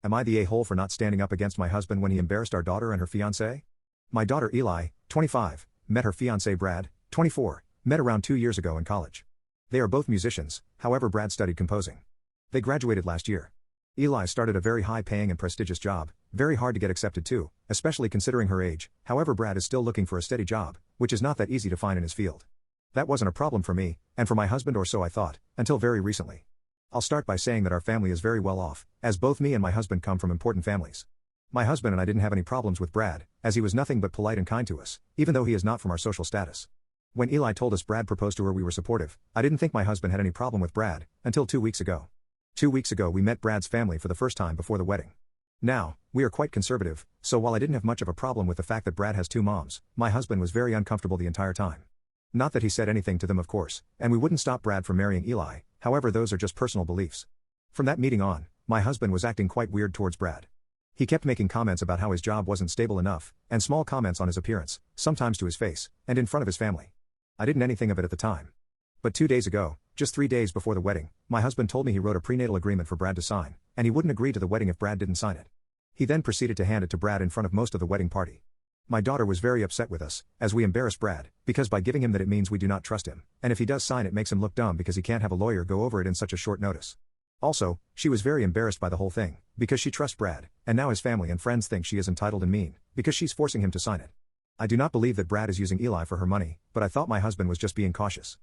Am I the a-hole for not standing up against my husband when he embarrassed our daughter and her fiancé? My daughter Eli, 25, met her fiancé Brad, 24, met around 2 years ago in college. They are both musicians, however Brad studied composing. They graduated last year. Eli started a very high-paying and prestigious job, very hard to get accepted to, especially considering her age, however Brad is still looking for a steady job, which is not that easy to find in his field. That wasn't a problem for me, and for my husband or so I thought, until very recently. I'll start by saying that our family is very well off, as both me and my husband come from important families. My husband and I didn't have any problems with Brad, as he was nothing but polite and kind to us, even though he is not from our social status. When Eli told us Brad proposed to her we were supportive. I didn't think my husband had any problem with Brad, until 2 weeks ago. 2 weeks ago we met Brad's family for the first time before the wedding. Now, we are quite conservative, so while I didn't have much of a problem with the fact that Brad has 2 moms, my husband was very uncomfortable the entire time. Not that he said anything to them of course, and we wouldn't stop Brad from marrying Eli, however those are just personal beliefs. From that meeting on, my husband was acting quite weird towards Brad. He kept making comments about how his job wasn't stable enough, and small comments on his appearance, sometimes to his face, and in front of his family. I didn't anything of it at the time. But 2 days ago, just 3 days before the wedding, my husband told me he wrote a prenatal agreement for Brad to sign, and he wouldn't agree to the wedding if Brad didn't sign it. He then proceeded to hand it to Brad in front of most of the wedding party. My daughter was very upset with us, as we embarrassed Brad, because by giving him that it means we do not trust him, and if he does sign it makes him look dumb because he can't have a lawyer go over it in such a short notice. Also, she was very embarrassed by the whole thing, because she trusts Brad, and now his family and friends think she is entitled and mean, because she's forcing him to sign it. I do not believe that Brad is using Eli for her money, but I thought my husband was just being cautious.